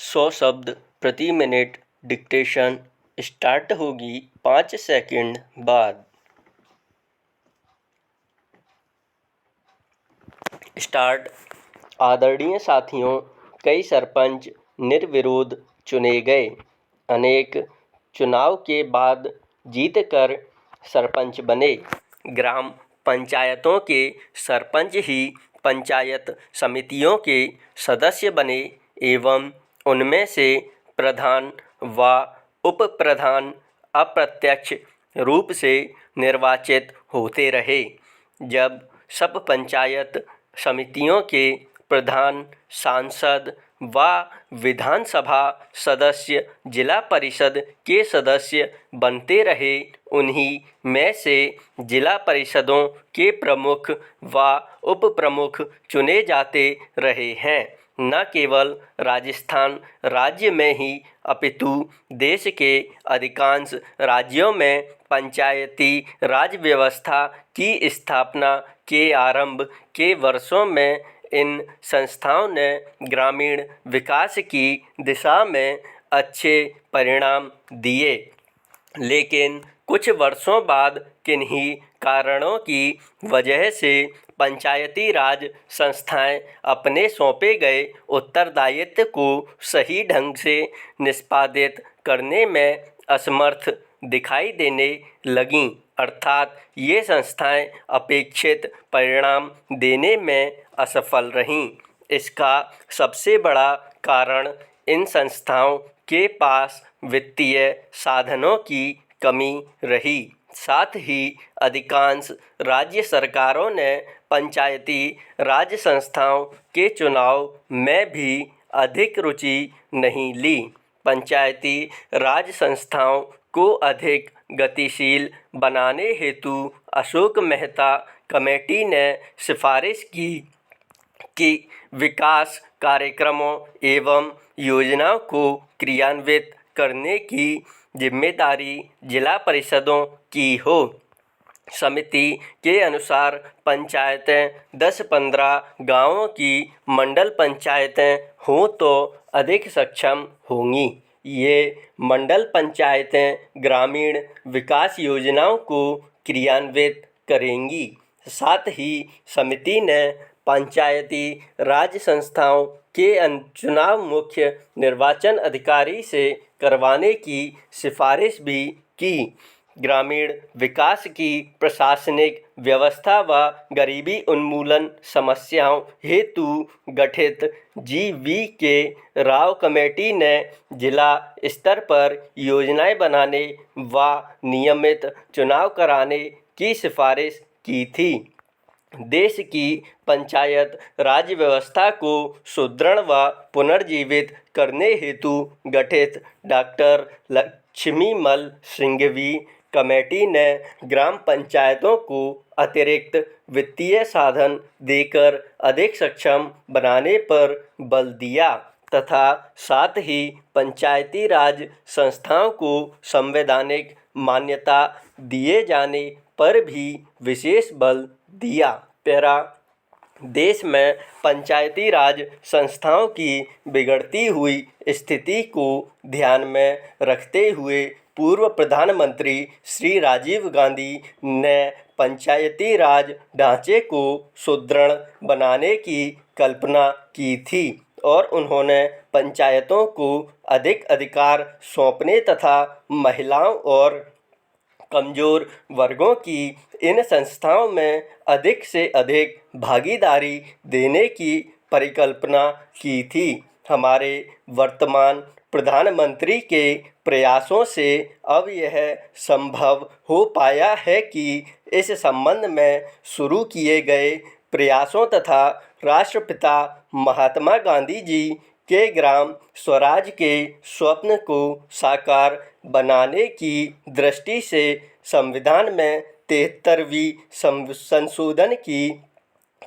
100 शब्द प्रति minute dictation start होगी 5 सेकंड बाद। स्टार्ट। आदरणीय साथियों, कई सरपंच निर्विरोध चुने गए। अनेक चुनाव के बाद जीतकर सरपंच बने। ग्राम पंचायतों के सरपंच ही पंचायत समितियों के सदस्य बने एवं उनमें से प्रधान व उप प्रधान अप्रत्यक्ष रूप से निर्वाचित होते रहे। जब सब पंचायत समितियों के प्रधान सांसद व विधानसभा सदस्य जिला परिषद के सदस्य बनते रहे, उन्हीं में से जिला परिषदों के प्रमुख व उप प्रमुख चुने जाते रहे हैं। न केवल राजस्थान राज्य में ही अपितु देश के अधिकांश राज्यों में पंचायती राज व्यवस्था की स्थापना के आरंभ के वर्षों में इन संस्थाओं ने ग्रामीण विकास की दिशा में अच्छे परिणाम दिए। लेकिन कुछ वर्षों बाद किन्हीं कारणों की वजह से पंचायती राज संस्थाएं अपने सौंपे गए उत्तरदायित्व को सही ढंग से निष्पादित करने में असमर्थ दिखाई देने लगीं, अर्थात ये संस्थाएं अपेक्षित परिणाम देने में असफल रहीं। इसका सबसे बड़ा कारण इन संस्थाओं के पास वित्तीय साधनों की कमी रही। साथ ही अधिकांश राज्य सरकारों ने पंचायती राज संस्थाओं के चुनाव में भी अधिक रुचि नहीं ली। पंचायती राज संस्थाओं को अधिक गतिशील बनाने हेतु अशोक मेहता कमेटी ने सिफारिश की कि विकास कार्यक्रमों एवं योजनाओं को क्रियान्वित करने की जिम्मेदारी जिला परिषदों की हो। समिति के अनुसार पंचायतें 10-15 गांवों की मंडल पंचायतें हों तो अधिक सक्षम होंगी। ये मंडल पंचायतें ग्रामीण विकास योजनाओं को क्रियान्वित करेंगी। साथ ही समिति ने पंचायती राज संस्थाओं के चुनाव मुख्य निर्वाचन अधिकारी से करवाने की सिफारिश भी की। ग्रामीण विकास की प्रशासनिक व्यवस्था व गरीबी उन्मूलन समस्याओं हेतु गठित जी.वी.के. राव कमेटी ने जिला स्तर पर योजनाएं बनाने व नियमित चुनाव कराने की सिफारिश की थी। देश की पंचायत राज व्यवस्था को सुदृढ़ व पुनर्जीवित करने हेतु गठित डॉक्टर लक्ष्मीमल सिंघवी कमेटी ने ग्राम पंचायतों को अतिरिक्त वित्तीय साधन देकर अधिक सक्षम बनाने पर बल दिया तथा साथ ही पंचायती राज संस्थाओं को संवैधानिक मान्यता दिए जाने पर भी विशेष बल दिया। पैरा। देश में पंचायती राज संस्थाओं की बिगड़ती हुई स्थिति को ध्यान में रखते हुए पूर्व प्रधानमंत्री श्री राजीव गांधी ने पंचायती राज ढांचे को सुदृढ़ बनाने की कल्पना की थी और उन्होंने पंचायतों को अधिक अधिकार सौंपने तथा महिलाओं और कमजोर वर्गों की इन संस्थाओं में अधिक से अधिक भागीदारी देने की परिकल्पना की थी। हमारे वर्तमान प्रधानमंत्री के प्रयासों से अब यह संभव हो पाया है कि इस संबंध में शुरू किए गए प्रयासों तथा राष्ट्रपिता महात्मा गांधी जी के ग्राम स्वराज के स्वप्न को साकार बनाने की दृष्टि से संविधान में 73वीं संशोधन की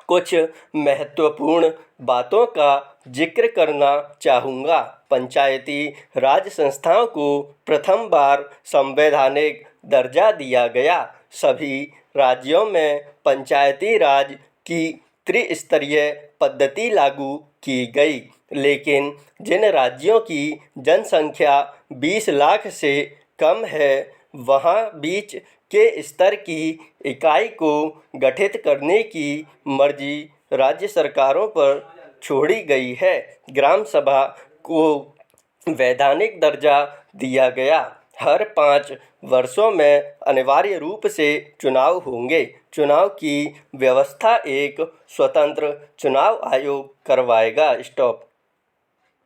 कुछ महत्वपूर्ण बातों का जिक्र करना चाहूँगा। पंचायती राज संस्थाओं को प्रथम बार संवैधानिक दर्जा दिया गया। सभी राज्यों में पंचायती राज की त्रिस्तरीय पद्धति लागू की गई। लेकिन जिन राज्यों की जनसंख्या 20 लाख से कम है वहाँ बीच के स्तर की इकाई को गठित करने की मर्जी राज्य सरकारों पर छोड़ी गई है। ग्राम सभा को वैधानिक दर्जा दिया गया। हर 5 वर्षों में अनिवार्य रूप से चुनाव होंगे। चुनाव की व्यवस्था एक स्वतंत्र चुनाव आयोग करवाएगा। स्टॉप।